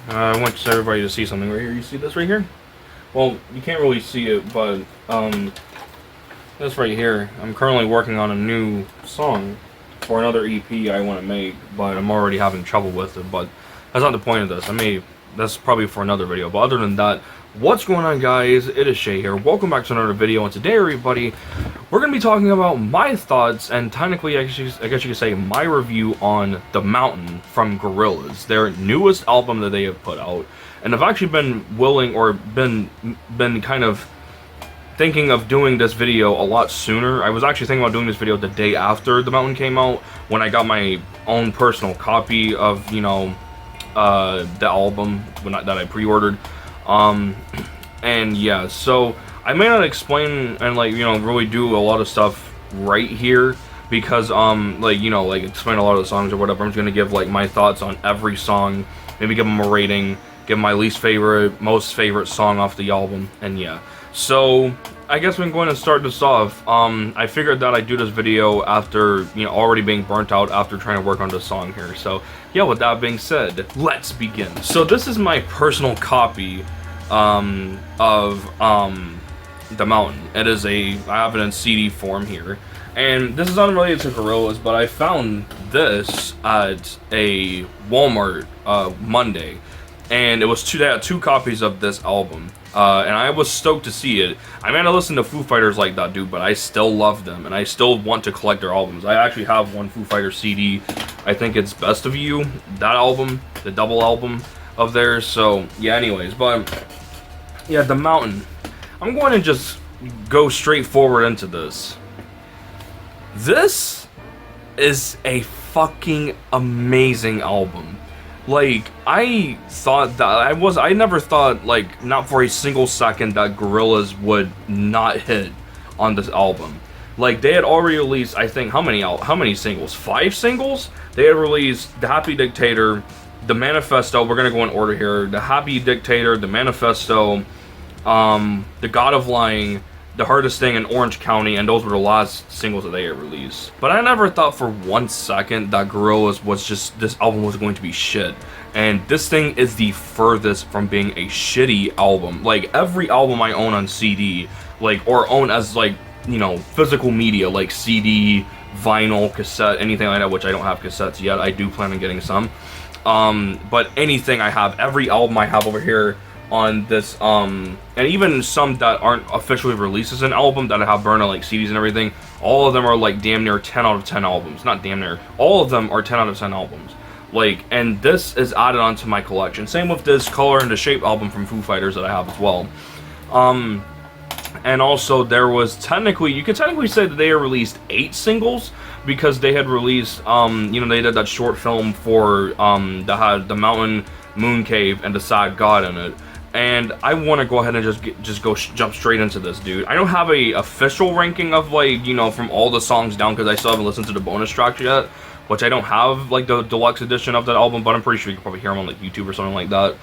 I want everybody to see something right here. You see this right here? Well, you can't really see it, but this right here. I'm currently working on a new song for another EP I want to make, but I'm already having trouble with it. But that's not the point of this. That's probably for another video. But other than that, what's going on, guys? It is Shay here. Welcome back to another video, and today, everybody, we're going to be talking about my thoughts, and technically, I guess you could say my review on The Mountain from Gorillaz, their newest album that they have put out. And I've actually been willing, or been kind of thinking of doing this video a lot sooner. I was actually thinking about doing this video the day after The Mountain came out, when I got my own personal copy of, you know, the album that I pre-ordered. And yeah, so I may not explain and, like, you know, really do a lot of stuff right here, because like, you know, like, explain a lot of the songs or whatever. I'm just gonna give, like, my thoughts on every song, maybe give them a rating, give my least favorite, most favorite song off the album, and yeah. So I guess I'm going to start this off. I figured that I'd do this video after, you know, already being burnt out after trying to work on this song here. So yeah, with that being said, let's begin. So this is my personal copy of The Mountain. It is I have it in CD form here, and this is unrelated to Gorillaz, but I found this at a Walmart Monday, and it was they had two copies of this album, and I was stoked to see it. I mean, I listen to Foo Fighters like that, dude, but I still love them, and I still want to collect their albums. I actually have one Foo Fighters CD. I think it's Best of You, that album, the double album of theirs. So yeah, anyways, but yeah, The Mountain. I'm going to just go straight forward into this. This is a fucking amazing album. Like, I thought that I never thought, like, not for a single second, that Gorillaz would not hit on this album. Like, they had already released, I think, how many singles? 5 singles? They had released The Happy Dictator, The Manifesto. We're gonna go in order here. The Happy Dictator, The Manifesto, The God of Lying, The Hardest Thing, in Orange County, and those were the last singles that they had released. But I never thought for one second that Gorillaz this album was going to be shit. And this thing is the furthest from being a shitty album. Like, every album I own on CD, like, or own as, like, you know, physical media, like CD, vinyl, cassette, anything like that, which I don't have cassettes yet. I do plan on getting some. But anything I have, every album I have over here on this, and even some that aren't officially released as an album that I have burned on, like, CDs and everything, all of them are, like, damn near 10 out of 10 albums. Not damn near. All of them are 10 out of 10 albums. Like, and this is added onto my collection. Same with this Color and the Shape album from Foo Fighters that I have as well. And also there was you could technically say that they had released 8 singles, because they had released, you know, they did that short film for, that had The Mountain, Moon Cave, and The Sad God in it. And I want to go ahead and jump straight into this, dude. I don't have a official ranking of, like, you know, from all the songs down, because I still haven't listened to the bonus tracks yet, which I don't have, like, the deluxe edition of that album, but I'm pretty sure you can probably hear them on, like, YouTube or something like that.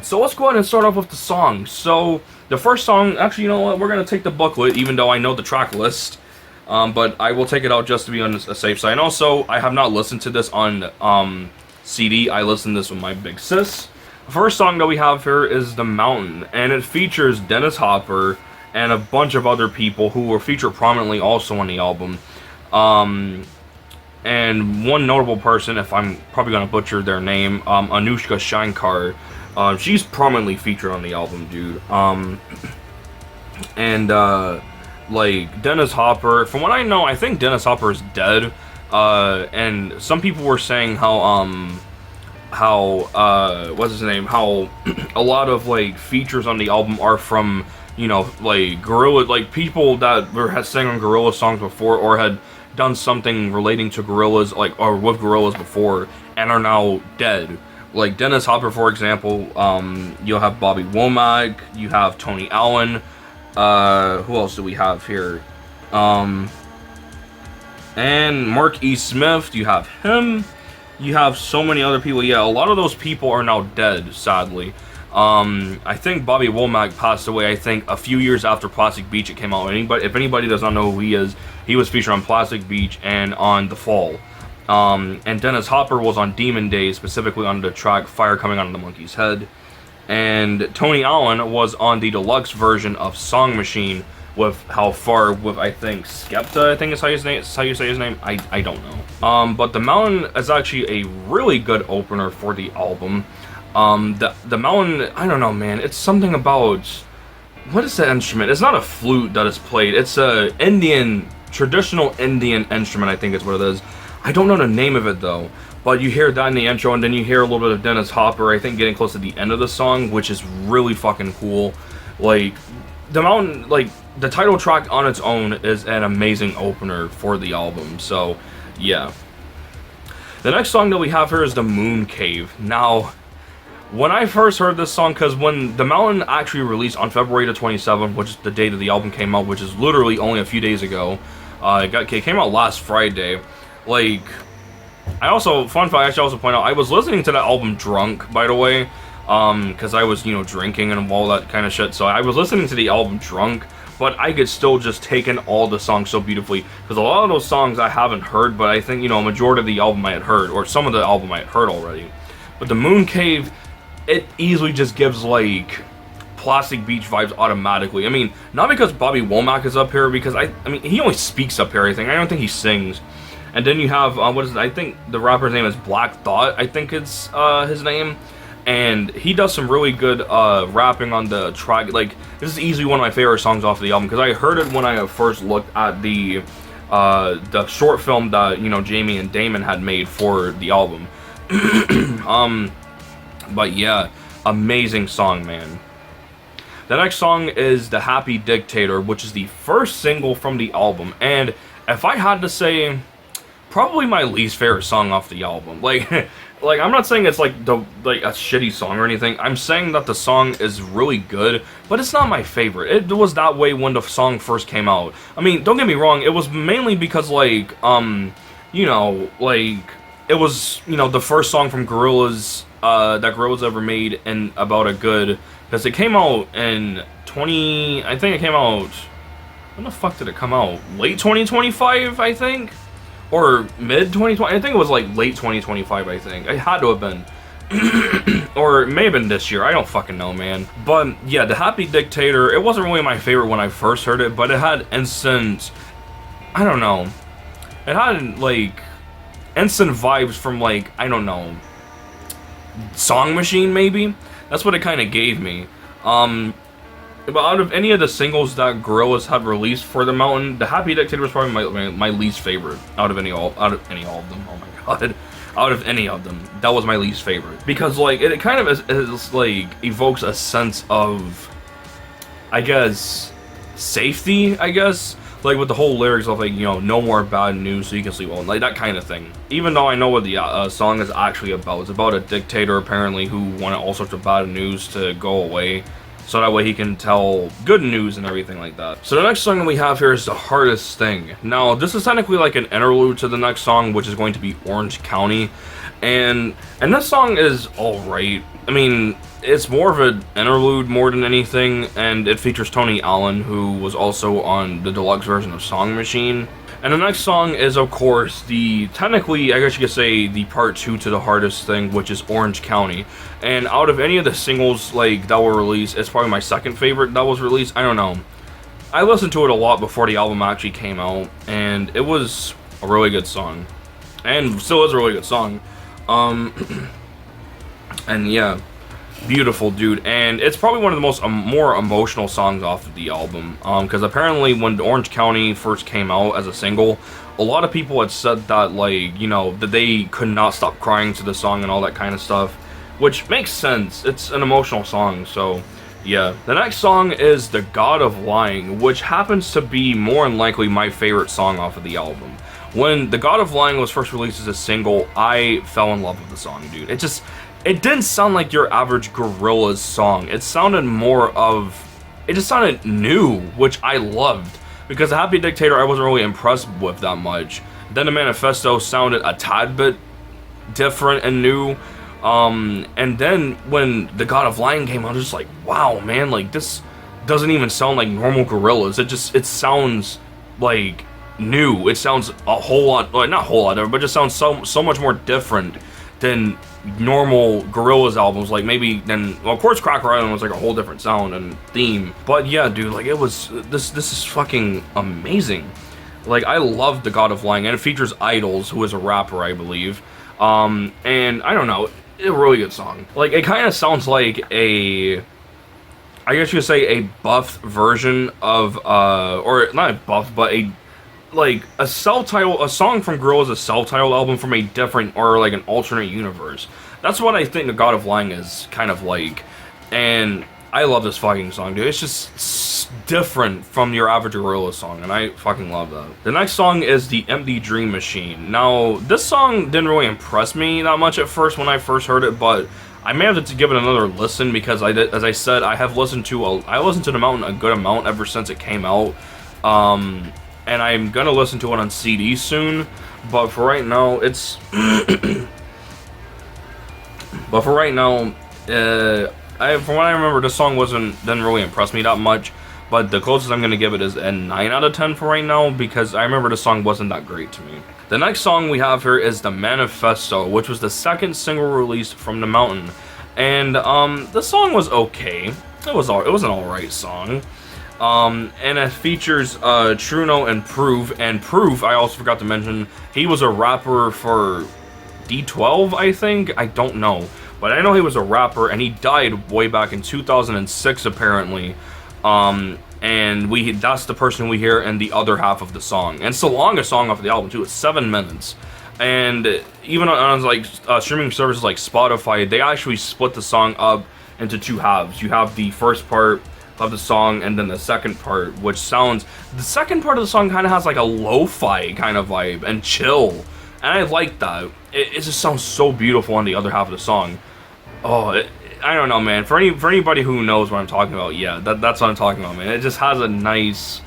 So let's go ahead and start off with the songs. So the first song, actually, you know what, we're gonna take the booklet, even though I know the track list, but I will take it out just to be on a safe side. And also, I have not listened to this on CD. I listened to this with my big sis. The first song that we have here is The Mountain, and it features Dennis Hopper and a bunch of other people who were featured prominently also on the album. And one notable person, if I'm probably gonna butcher their name, Anushka Shankar. She's prominently featured on the album, dude. Like, Dennis Hopper, from what I know, I think Dennis Hopper is dead. And some people were saying what's his name? How a lot of, like, features on the album are from, you know, like, Gorillaz, like, people that had sang on Gorillaz songs before, or had done something relating to Gorillaz, like, or with Gorillaz before, and are now dead. Like Dennis Hopper, for example. You'll have Bobby Womack, you have Tony Allen, who else do we have here? And Mark E. Smith, you have him, you have so many other people. Yeah, a lot of those people are now dead, sadly. I think Bobby Womack passed away, I think, a few years after Plastic Beach it came out. If anybody does not know who he is, he was featured on Plastic Beach and on The Fall. And Dennis Hopper was on Demon Days, specifically on the track Fire Coming Out of the Monkey's Head. And Tony Allen was on the deluxe version of Song Machine with How Far, with I think Skepta, I think is how you say his name. I don't know. But The Mountain is actually a really good opener for the album. The Mountain, I don't know, man. It's something about, what is that instrument? It's not a flute that is played. It's a traditional Indian instrument, I think is what it is. I don't know the name of it though. But you hear that in the intro, and then you hear a little bit of Dennis Hopper, I think, getting close to the end of the song, which is really fucking cool. Like, The Mountain, like, the title track on its own is an amazing opener for the album, so, yeah. The next song that we have here is The Moon Cave. Now, when I first heard this song, because when The Mountain actually released on February the 27th, which is the day that the album came out, which is literally only a few days ago, it came out last Friday, like... fun fact, I should also point out, I was listening to that album drunk, by the way, because I was, drinking and all that kind of shit, so I was listening to the album drunk, but I could still just take in all the songs so beautifully, because a lot of those songs I haven't heard, but I think, a majority of the album I had heard, or some of the album I had heard already. But The Moon Cave, it easily just gives, like, Plastic Beach vibes automatically. I mean, not because Bobby Womack is up here, because, I mean, he only speaks up here, I think. I don't think he sings. And then you have, I think the rapper's name is Black Thought, I think it's his name. And he does some really good rapping on the track. Like, this is easily one of my favorite songs off of the album, because I heard it when I first looked at the short film that, Jamie and Damon had made for the album. But yeah, amazing song, man. The next song is The Happy Dictator, which is the first single from the album. And if I had to say... probably my least favorite song off the album. Like, I'm not saying it's like a shitty song or anything. I'm saying that the song is really good, but it's not my favorite. It was that way when the song first came out. I mean, don't get me wrong. It was mainly because it was the first song from Gorillaz that Gorillaz ever made in about a good, because it came out in I think it came out. When the fuck did it come out? Late 2025, I think. Or mid-2020, I think it was like late 2025, I think. It had to have been. Or it may have been this year, I don't fucking know, man. But yeah, The Happy Dictator, it wasn't really my favorite when I first heard it, but it had instant, I don't know. It had like, instant vibes from like, I don't know, Song Machine maybe? That's what it kind of gave me. But out of any of the singles that Gorillaz had released for The Mountain, The Happy Dictator was probably my least favorite out of any of them. Oh my god, out of any of them, that was my least favorite, because like it kind of is like evokes a sense of, I guess, safety. I guess like with the whole lyrics of like no more bad news so you can sleep well, like that kind of thing. Even though I know what the song is actually about, it's about a dictator apparently who wanted all sorts of bad news to go away, so that way he can tell good news and everything like that. So the next song that we have here is The Hardest Thing. Now, this is technically like an interlude to the next song, which is going to be Orange County. And this song is alright. I mean, it's more of an interlude more than anything, and it features Tony Allen, who was also on the deluxe version of Song Machine. And the next song is, of course, technically, I guess you could say, the part 2 to The Hardest Thing, which is Orange County. And out of any of the singles, like, that were released, it's probably my second favorite that was released. I don't know. I listened to it a lot before the album actually came out, and it was a really good song. And still is a really good song. And yeah, beautiful, dude. And it's probably one of the most more emotional songs off of the album, because apparently when Orange County first came out as a single, a lot of people had said that, like, that they could not stop crying to the song and all that kind of stuff, which makes sense. It's an emotional song, so yeah. The next song is The God of Lying, which happens to be more than likely my favorite song off of the album. When The God of Lying was first released as a single, I fell in love with the song, dude. It didn't sound like your average Gorillaz song. It sounded it just sounded new, which I loved. Because The Happy Dictator I wasn't really impressed with that much. Then The Manifesto sounded a tad bit different and new. And then when The God of Lying came out, I was just like, wow, man, like, this doesn't even sound like normal Gorillaz. It sounds like new. It sounds a whole lot, well, not a whole lot different, but just sounds so much more different than normal Gorillaz albums. Like maybe then, well, of course, Cracker Island was like a whole different sound and theme. But yeah, dude, like it was this is fucking amazing. Like I love The God of Lying, and it features Idols, who is a rapper, I believe. And I don't know, a really good song. Like it kind of sounds like a, I guess you could say a buffed version of, or not a buff, but a, like a self-titled, a song from Gorillaz, a self-titled album from a different, or like an alternate universe. That's what I think The God of Lying is kind of like, and I love this fucking song, dude. It's just different from your average Gorillaz song, and I fucking love that. The next song is The Empty Dream Machine. Now, this song didn't really impress me that much at first when I first heard it, but I may have to give it another listen because I did, as I said, I listened to The Mountain a good amount ever since it came out. And I'm gonna listen to it on CD soon, but for right now, it's but for right now, from what I remember, this song didn't really impress me that much. But the closest I'm gonna give it is a 9 out of 10 for right now, because I remember the song wasn't that great to me. The next song we have here is The Manifesto, which was the second single released from The Mountain, and the song was okay. It was an alright song. And it features Truno and Proof. And Proof, I also forgot to mention, he was a rapper for D12, I think? I don't know. But I know he was a rapper, and he died way back in 2006, apparently. And that's the person we hear in the other half of the song. And it's the longest song off the album, too. It's 7 minutes. And even on like streaming services like Spotify, they actually split the song up into 2 halves. You have the first part of the song, and then the second part, which sounds, the second part of the song kind of has like a lo-fi kind of vibe and chill, and I like that. It just sounds so beautiful on the other half of the song. Oh, I don't know, man. For anybody who knows what I'm talking about, yeah, that's what I'm talking about, man. It just has a nice,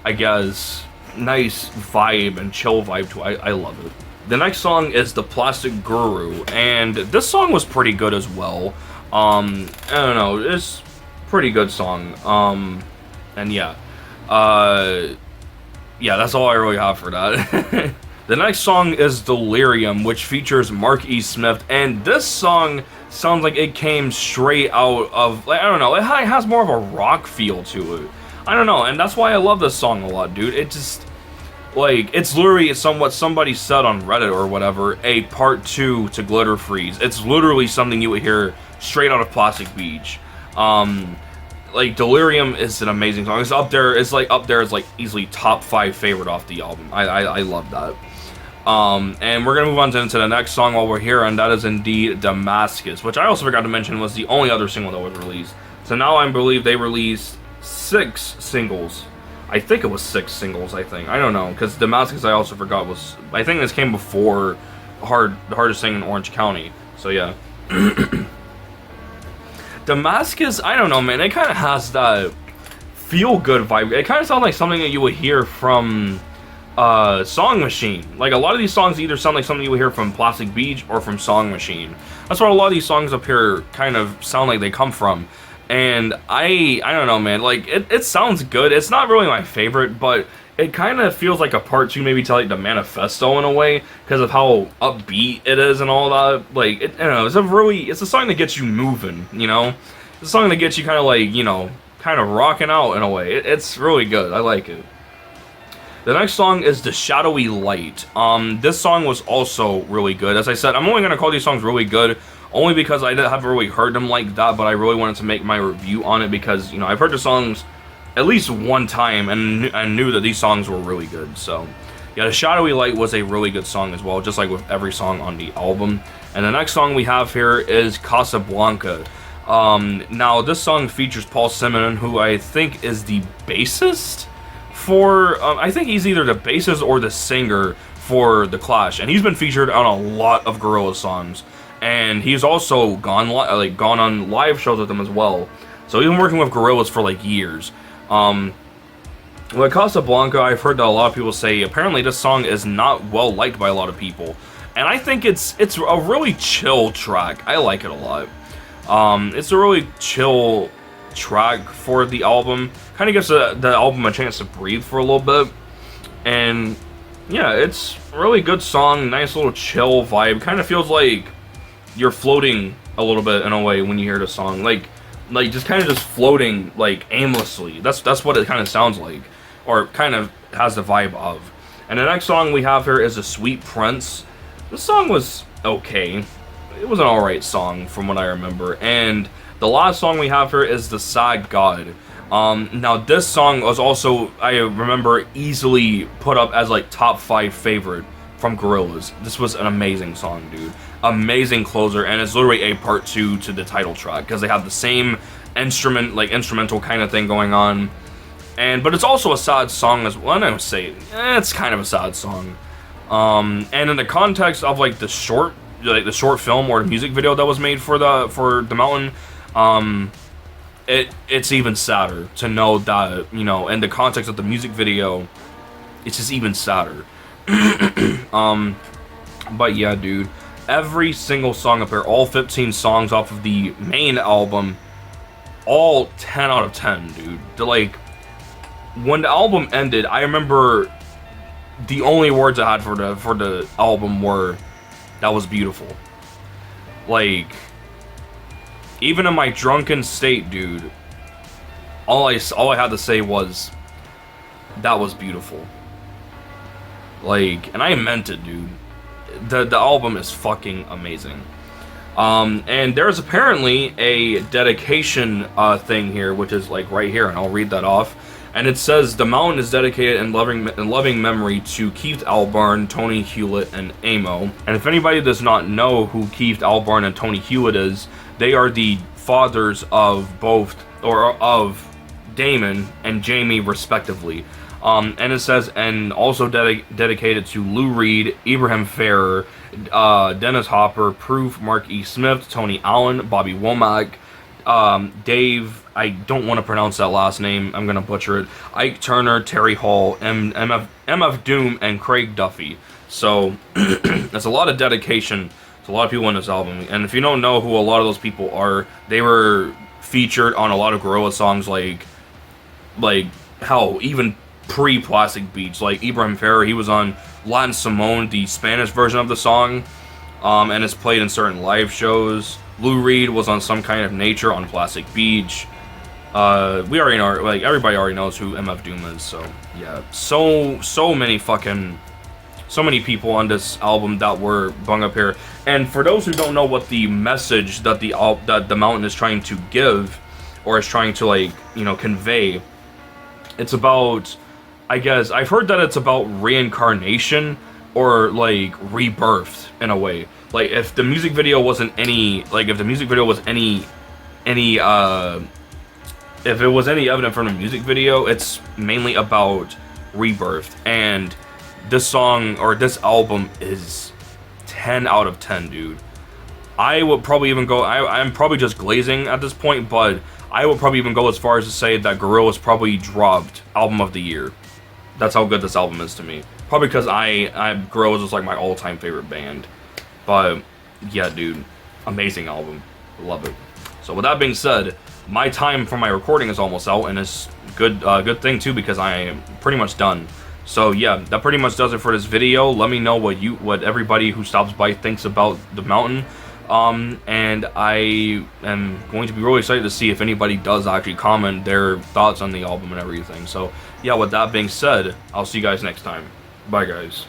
I guess, nice vibe and chill vibe to it. I love it. The next song is The Plastic Guru, and this song was pretty good as well. I don't know, it's pretty good song. And yeah, that's all I really have for that. The next song is Delirium, which features Mark E. Smith, and this song sounds like it came straight out of, like, I don't know, it has more of a rock feel to it. I don't know, and that's why I love this song a lot, dude. It just, like, it's literally what somebody said on Reddit or whatever, a part 2 to Glitter Freeze. It's literally something you would hear straight out of Plastic Beach. Like, Delirium is an amazing song. It's up there, it's like easily top 5 favorite off the album. I love that. And we're gonna move on to the next song while we're here, and that is indeed Damascus, which I also forgot to mention was the only other single that was released. So now I believe they released 6 singles. I think it was 6 singles, I don't know, because Damascus I also forgot I think this came before The Hardest Thing in Orange County. So yeah. Damascus, I don't know, man, it kind of has that feel-good vibe. It kind of sounds like something that you would hear from Song Machine. Like, a lot of these songs either sound like something you would hear from Plastic Beach or from Song Machine. That's what a lot of these songs up here kind of sound like they come from. And I don't know, man, like, it sounds good. It's not really my favorite, but it kind of feels like a part 2 maybe to, like, The Manifesto in a way, because of how upbeat it is and all that. Like, I don't know, it's a song that gets you moving, you know? It's a song that gets you kind of, like, you know, kind of rocking out in a way. It's really good. I like it. The next song is The Shadowy Light. This song was also really good. As I said, I'm only going to call these songs really good only because I haven't really heard them like that, but I really wanted to make my review on it because, you know, I've heard the songs at least one time and I knew that these songs were really good. So, yeah, The Shadowy Light was a really good song as well, just like with every song on the album. And the next song we have here is Casablanca. Now, this song features Paul Simonon, who I think is the bassist for, I think he's either the bassist or the singer for The Clash, and he's been featured on a lot of Gorillaz songs, and he's also gone on live shows with them as well. So he's been working with Gorillaz for like years. With Casablanca, I've heard that a lot of people say apparently this song is not well liked by a lot of people, and I think it's a really chill track. I like it a lot. It's a really chill track for the album. Kind of gives the album a chance to breathe for a little bit. And yeah, it's a really good song, nice little chill vibe. Kind of feels like you're floating a little bit in a way when you hear the song, like just kind of just floating like aimlessly. That's what it kind of sounds like, or kind of has the vibe of. And the next song we have here is "The Sweet Prince." This song was okay. It was an alright song from what I remember. And the last song we have here is "The Sad God." Now this song was also, I remember, easily put up as like top 5 favorite from Gorillaz. This was an amazing song, dude. Amazing closer, and it's literally a part 2 to the title track because they have the same instrumental kind of thing going on. But it's also a sad song as well. I would say it's kind of a sad song. And in the context of like the short film or the music video that was made for the Mountain, it's even sadder to know that, you know, in the context of the music video, it's just even sadder. But yeah, dude, every single song up here, all 15 songs off of the main album, all 10 out of 10, dude. Like, when the album ended, I remember the only words I had for the album were, "That was beautiful." Like, even in my drunken state, dude, all I had to say was, "That was beautiful." Like, and I meant it, dude. The album is fucking amazing. And there's apparently a dedication thing here, which is like right here, and I'll read that off. And it says, "The Mountain is dedicated in loving memory to Keith Albarn, Tony Hewlett, and Amo." And if anybody does not know who Keith Albarn and Tony Hewlett is, they are the fathers of of Damon and Jamie, respectively. And it says, and also dedicated to Lou Reed, Ibrahim Ferrer, Dennis Hopper, Proof, Mark E. Smith, Tony Allen, Bobby Womack, Dave, I don't want to pronounce that last name, I'm gonna butcher it, Ike Turner, Terry Hall, MF Doom, and Craig Duffy. So, that's a lot of dedication to a lot of people in this album. And if you don't know who a lot of those people are, they were featured on a lot of Gorillaz songs, like hell, even pre-Plastic Beach. Like Ibrahim Ferrer, he was on Latin Simone, the Spanish version of the song, and it's played in certain live shows. Lou Reed was on Some Kind of Nature on Plastic Beach. We already know, like, everybody already knows who MF Doom is, so yeah. So many people on this album that were bung up here. And for those who don't know what the message that the Mountain is trying to give, or is trying to, like, you know, convey, it's about, I guess, I've heard that it's about reincarnation, or like rebirth in a way. Like, if the music video wasn't any, like, if the music video was if it was any evident from the music video, it's mainly about rebirth. And this song, or this album, is 10 out of 10, dude. I would probably even go, I'm probably just glazing at this point, but I would probably even go as far as to say that Gorillaz probably dropped Album of the Year. That's how good this album is to me. Probably because Gorillaz is like my all-time favorite band. But yeah, dude, amazing album. Love it. So with that being said, my time for my recording is almost out, and it's good thing too, because I am pretty much done. So yeah, that pretty much does it for this video. Let me know what everybody who stops by thinks about the Mountain. And I am going to be really excited to see if anybody does actually comment their thoughts on the album and everything. So yeah, with that being said, I'll see you guys next time. Bye, guys.